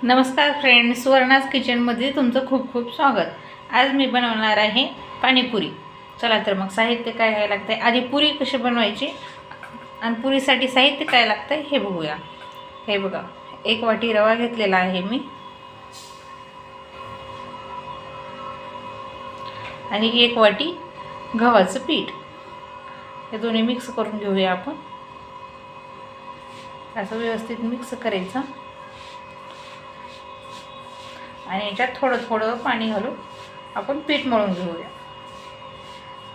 नमस्कार फ्रेंड्स, सुवर्णाज किचनमध्ये तुमचं खूप खूप स्वागत। आज मी बनवणार आहे पाणीपुरी। चला तर मग साहित्य काय काय लागते, आधी पुरी कशी बनवायची आणि पुरीसाठी साहित्य काय लागतं हे बघूया। हे बघा, 1 वाटी रवा घेतलेला आहे मी आणि 1 वाटी गव्हाचं पीठ। हे दोन्ही मिक्स करून घेऊया आपण। असं व्यवस्थित मिक्स करायचं आणि याच्यात थोडं थोडं पाणी घालून आपण पीठ मळून घेऊया।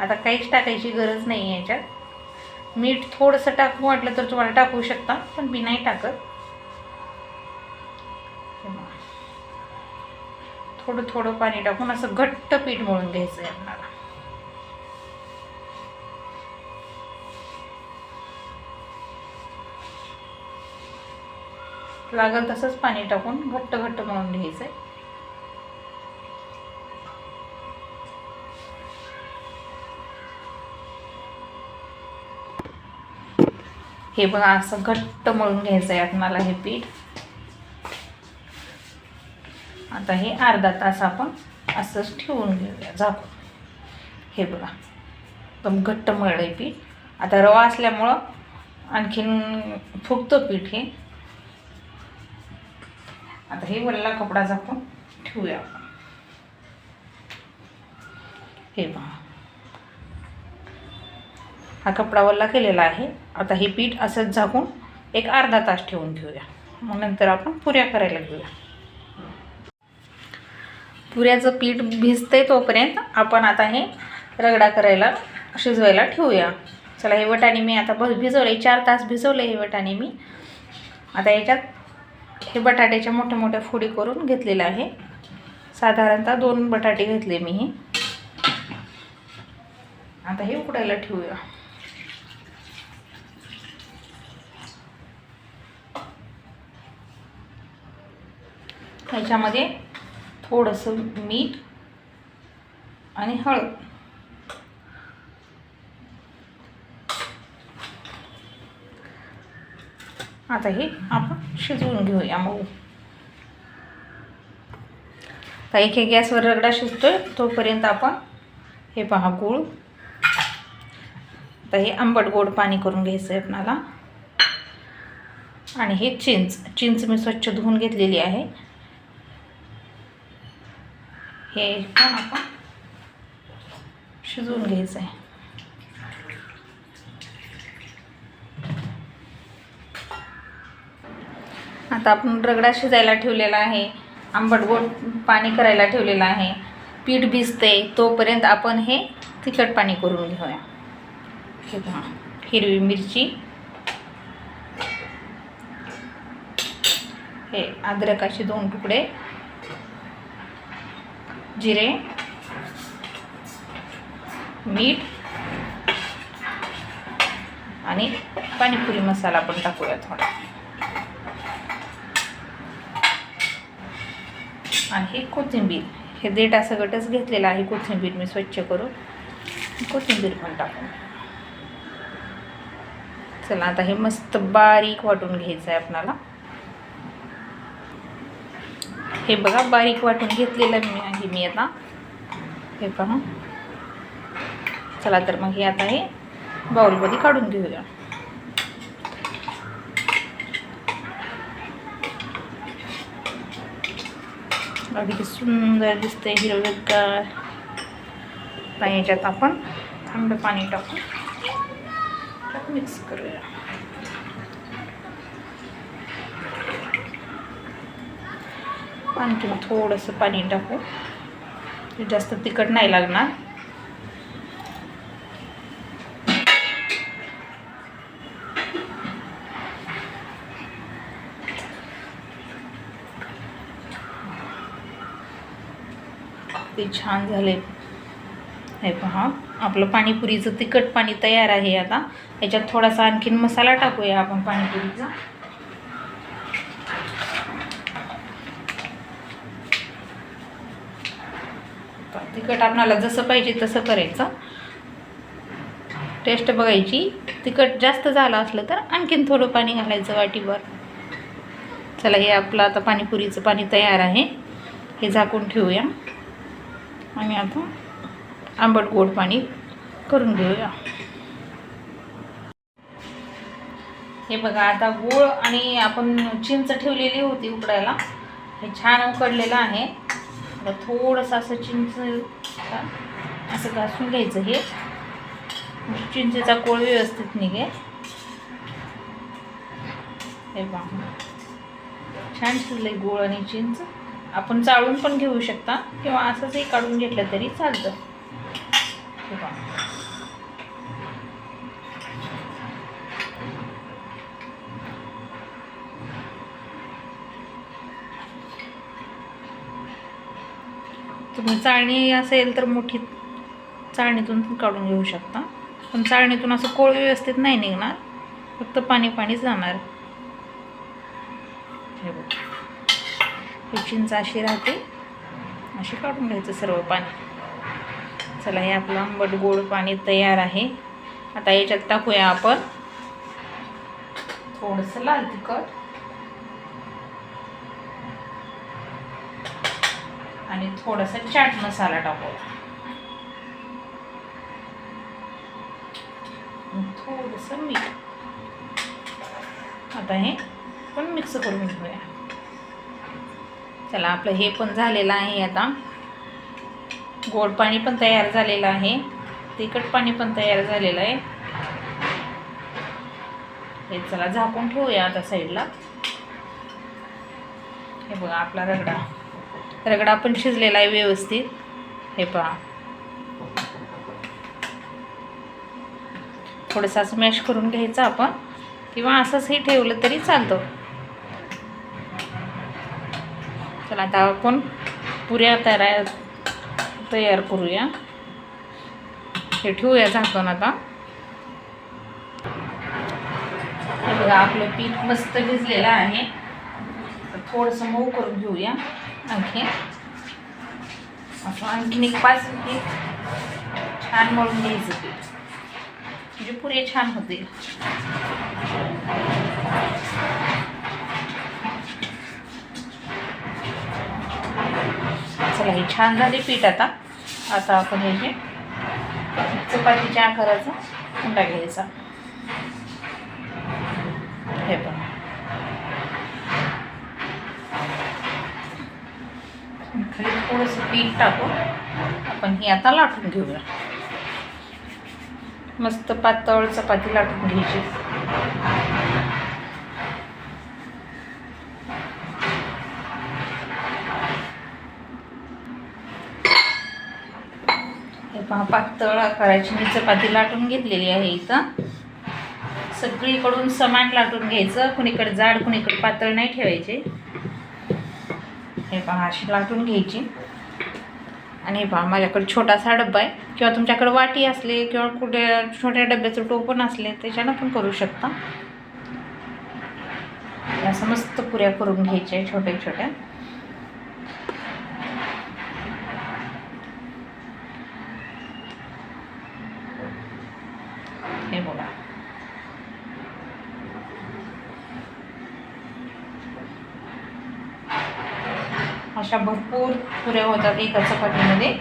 आता काहीच टाकायची गरज नाही आहे याच्यात। मीठ थोडंसं टाकू वाटलं तर तुम्हाला टाकू शकता, पण मी नाही टाकत। थोडं थोडं पाणी टाकून असं घट्ट पीठ मळून घ्यायचं आहे आपल्याला। लागेल तसंच पाणी टाकून घट्ट घट्ट मळून घ्यायचं आहे। हे बघा, असं घट्ट मळून घ्यायचं आहे आपल्याला हे पीठ। आता हे अर्धा तास आपण असंच ठेवून घेऊया झाकून। हे बघा, एकदम घट्ट मळलंय पीठ। आता रवा असल्यामुळं आणखीन फुगतं पीठ हे। आता हे वल्ला कपडा झाकून ठेवूया आपण। हे पहा, हा कपडा वल्ला केलेला आहे। आता हे पीठ असंच झाकून एक अर्धा तास ठेवून घेऊया, मग नंतर आपण पुऱ्या करायला घेऊया। पुऱ्याचं पीठ भिजतंय तोपर्यंत आपण आता हे रगडा करायला शिजवायला ठेवूया। चला, हे वटाणे मी आता भिजवले, 4 तास भिजवले हे वटाणे मी। आता याच्यात हे बटाट्याच्या मोठ्या मोठ्या फोडी करून घेतलेला आहे। साधारणतः 2 बटाटे घेतले मी हे। आता हे उकडायला ठेवूया। ह्याच्यामध्ये थोडंसं मीठ आणि हळद, आता हे आपण शिजवून घेऊया मऊ। तर एक गॅसवर रगडा शिजतोय तोपर्यंत आपण हे पहा गूळ। आता हे आंबट गोड पाणी करून घ्यायचं आहे आपल्याला। आणि हे चिंच मी स्वच्छ धुवून घेतलेली आहे। हे पण आपण शिजवून घ्यायचं आहे। आता आपण रगडा शिजायला ठेवलेला आहे, आंबट गोड पाणी करायला ठेवलेलं आहे। पीठ भिजते तोपर्यंत आपण हे तिखट पाणी करून घेऊया। हे पहा, हिरवी मिरची, हे अद्रकाचे 2 तुकडे, जिरे, मीठ आणि पाणीपुरी मसाला पण टाकूया थोडा। आणि हे कोथिंबीर, हे देठा सगळंच घेतलेलं आहे कोथिंबीर मी स्वच्छ करून। कोथिंबीर पण टाकून चला, आता हे मस्त बारीक वाटून घ्यायचं आहे आपल्याला। हे बघा, बारीक वाटून घेतलेलं मी आता। हे पहा, चला तर मग हे आता हे बाउलमध्ये काढून घेऊया। अगदी सुंदर दिसते हिरवेगार। याच्यात आपण थंड पाणी टाकून मिक्स करूया। आणखी थोडंसं पाणी टाकू, जास्त तिखट नाही लागणार। ते छान झाले। हे पहा, आपलं पाणीपुरीचं तिखट पाणी तयार आहे। आता याच्यात थोडासा आणखीन मसाला टाकूया आपण पाणीपुरीचा। तिखट आपल्याला जसं पाहिजे तसं करायचं, टेस्ट बघायची। तिखट जास्त झालं असलं तर आणखीन थोडं पाणी घालायचं वाटीभर। चला हे आपलं आता पाणीपुरीचं पाणी तयार आहे. हे झाकून ठेवूया आणि आता आंबट गोड पाणी करून घेऊया. हे बघा आता गूळ आणि आपण चिंच ठेवलेली होती उकडायला, हे छान उकडलेलं आहे. आता थोडंसं असं चिंच असं घासून घ्यायचं. हे चिंचेचा कोळ व्यवस्थित निघेल. हे पहा छान शिजले गूळ आणि चिंच. आपण चाळून पण घेऊ शकता किंवा असंचही काढून घेतलं तरी चालतं. हे पहा तुम्ही चाळणी असेल तर मोठी चाळणीतून काढून घेऊ शकता, पण चाळणीतून असं कोळ व्यवस्थित नाही निघणार, फक्त पाणी पाणीच जाणार. हे बघ ही चिंच अशी राहते, अशी काढून घ्यायचं सर्व पाणी. चला हे आपलं आंबट गोड पाणी तयार आहे. आता याच्यात टाकूया आपण थोडंसं लाल तिखट आणि थोडासा चाट मसाला टाकू. थोडंसं मीठ. आता हे पण मिक्स करून घेऊया. चला आपलं हे पण झालेलं आहे. आता गोड पाणी पण तयार झालेलं आहे, तिखट पाणी पण तयार झालेलं आहे. हे चला झाकून ठेवूया आता साईडला. हे बघा आपला रगडा पण शिजलेला आहे व्यवस्थित. हे पहा थोडंसं असं मॅश करून घ्यायचं आपण, किंवा असंचही ठेवलं तरी चालतं. चला आता आपण पुऱ्या तयार करूया. हे ठेवूया झाकून. आता हे बघा आपलं पीठ मस्त भिजलेलं आहे. थोडंसं मऊ करून घेऊया. आणखीन एक 5 मिनिट छान मळून घ्यायचं पीठ, म्हणजे पुरे छान होतील. चला हे छान झाले पीठ. आता आपण हे जे चपातीच्या आकाराचा उंडा घ्यायचा. हे पण खाली थोडंसं पीठ टाकून आपण ही आता लाटून घेऊया. मस्त पातळ चपाती लाटून घ्यायची. हे पहा पातळ आकाराची मी चपाती लाटून घेतलेली आहे. इथं सगळीकडून समान लाटून घ्यायचं, कुणीकडे जाड कुणीकडे पातळ नाही ठेवायचे. हे पहा अशी लाटून घ्यायची. आणि हे पहा माझ्याकडे छोटासा डब्बा आहे, किंवा तुमच्याकडे वाटी असले किंवा कुठे छोट्या डब्याचं टोपण असले त्याच्यानं पण करू शकता. असं मस्त पुऱ्या करून घ्यायच्या छोट्या छोट्या. हे बघा अशा भरपूर पुऱ्या होतात एका चपातीमध्ये.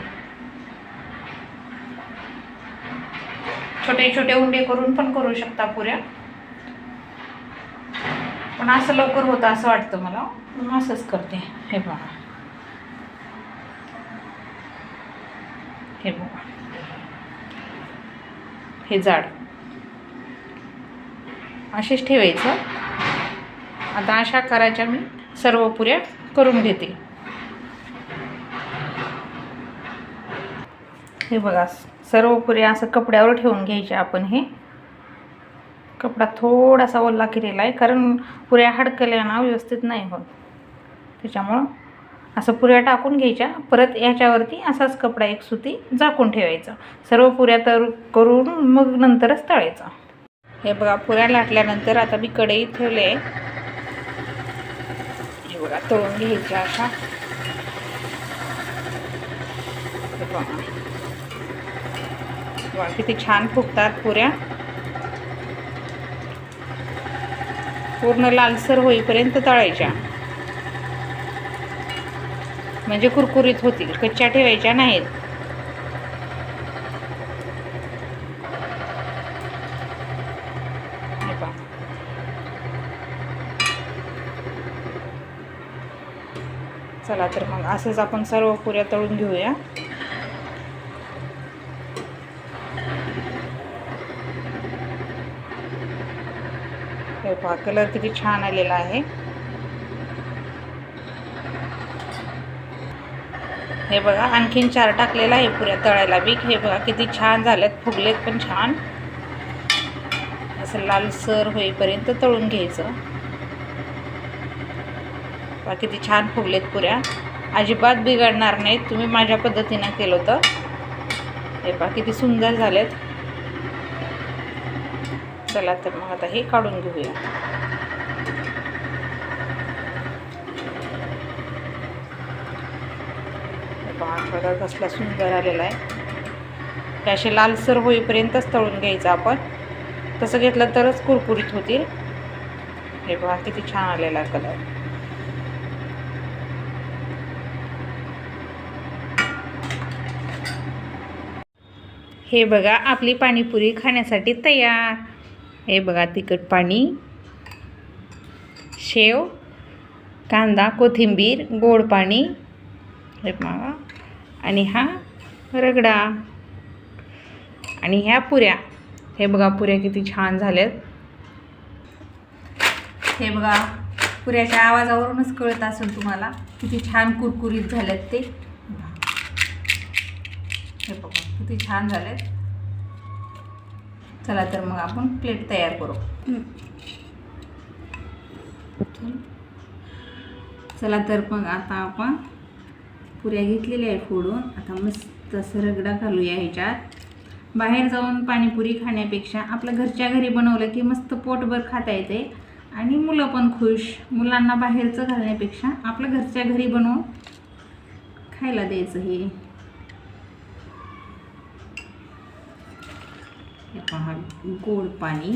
छोटे छोटे उंडे करून पण करू शकता पुऱ्या, पण असं लवकर होतं असं वाटतं मला, म्हणून असंच करते. हे बघा हे बघा हे जाड असेच ठेवायचं. आता अशा करायच्या मी सर्व पुऱ्या करून घेते. हे बघा सर्व पुऱ्या असं कपड्यावर ठेवून घ्यायच्या. आपण हे कपडा थोडासा ओला केलेला आहे, कारण पुऱ्या हडकल्या ना व्यवस्थित नाही होत, त्याच्यामुळं असं पुऱ्या टाकून घ्यायच्या. परत याच्यावरती असाच कपडा एक सुती झाकून ठेवायचा. सर्व पुऱ्या करून मग नंतरच तळायचा. हे बघा पुऱ्या लाटल्यानंतर आता मी कढईत ठेवले. हे बघा तळून घ्यायच्या अशा. हे बघा किती छान फुगतात पुऱ्या. पूर्ण लालसर होईपर्यंत तळायच्या, म्हणजे कुरकुरीत होतील, कच्च्या ठेवायच्या नाहीत. चला तर मग असंच आपण सर्व पुऱ्या तळून घेऊया. हे पहा कलर किती छान आलेला आहे. हे बघा आणखीन 4 टाकलेला आहे पुऱ्या तळायला बी. हे बघा किती छान झालेत, फुगलेत पण छान. असं लालसर होईपर्यंत तळून घ्यायचं. बघा किती छान फुगलेत पुऱ्या, अजिबात बिघडणार नाहीत. तुम्ही माझ्या पद्धतीनं केलं तर. हे पहा किती सुंदर झालेत. चला तर मग आता हे काढून घेऊया. बघा कसला सुंदर आलेला आहे. हे असे लालसर होईपर्यंतच तळून घ्यायचं आपण. तसं घेतलं तरच कुरकुरीत होतील. हे बघा किती छान आलेला आहे कलर. हे बघा आपली पाणीपुरी खाण्यासाठी तयार. हे बघा तिखट पाणी, शेव, कांदा, कोथिंबीर, गोड पाणी, हे बघा, आणि हा रगडा, आणि ह्या पुऱ्या. हे बघा पुऱ्या किती छान झाल्यात. हे बघा पुऱ्याच्या आवाजावरूनच कळत असेल तुम्हाला किती छान कुरकुरीत झाल्यात ते. हे बघा किती छान झालेत. चला तर मग आपण प्लेट तयार करू. चला तर मग आता आपण पुऱ्या घेतलेल्या आहे फोडून. आता मस्त असं रगडा घालूया ह्याच्यात. बाहेर जाऊन पाणीपुरी खाण्यापेक्षा आपलं घरच्या घरी बनवलं की मस्त पोटभर खाता येते आणि मुलं पण खुश. मुलांना बाहेरचं घालण्यापेक्षा आपलं घरच्या घरी बनवून खायला द्यायचं. हे पहा गोड पाणी,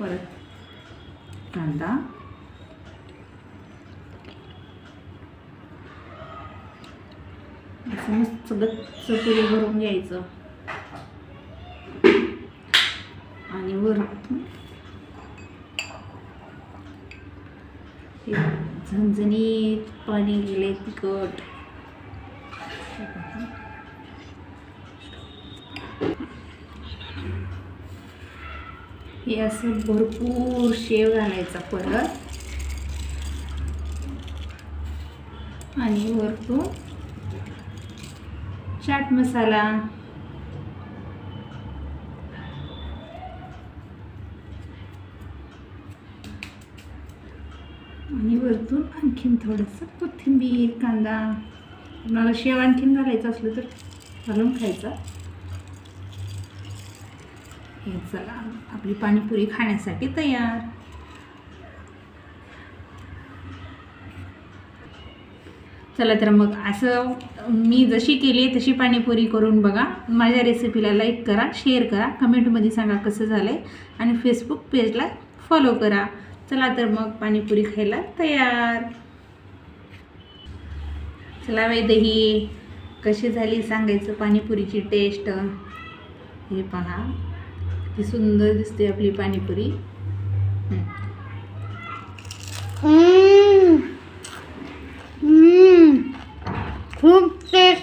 परत कांदा, असं मस्त गच्च पुरी भरून घ्यायचं आणि वरून झणझणीत पाणी गेले तिखट. हे असं भरपूर शेव घालायचा परत, आणि वरतून चाट मसाला, आणि वरतून आणखीन थोडंसं कोथिंबीर, कांदा. मला शेव आणखीन घालायचं असलं तर घालून खायचा. हे चला आपली पाणीपुरी खाण्यासाठी तयार. चला तर मग असं मी जशी केली तशी पाणीपुरी करून बघा. माझ्या रेसिपीला लाईक करा, शेअर करा, कमेंटमध्ये सांगा कसं झालं आहे, आणि फेसबुक पेजला फॉलो करा. चला तर मग पाणीपुरी खायला तयार. चला वैदही कशी झाली सांगायचं पाणीपुरीची टेस्ट. हे पहा किती सुंदर दिसते आपली पाणीपुरी. खूप टेस्ट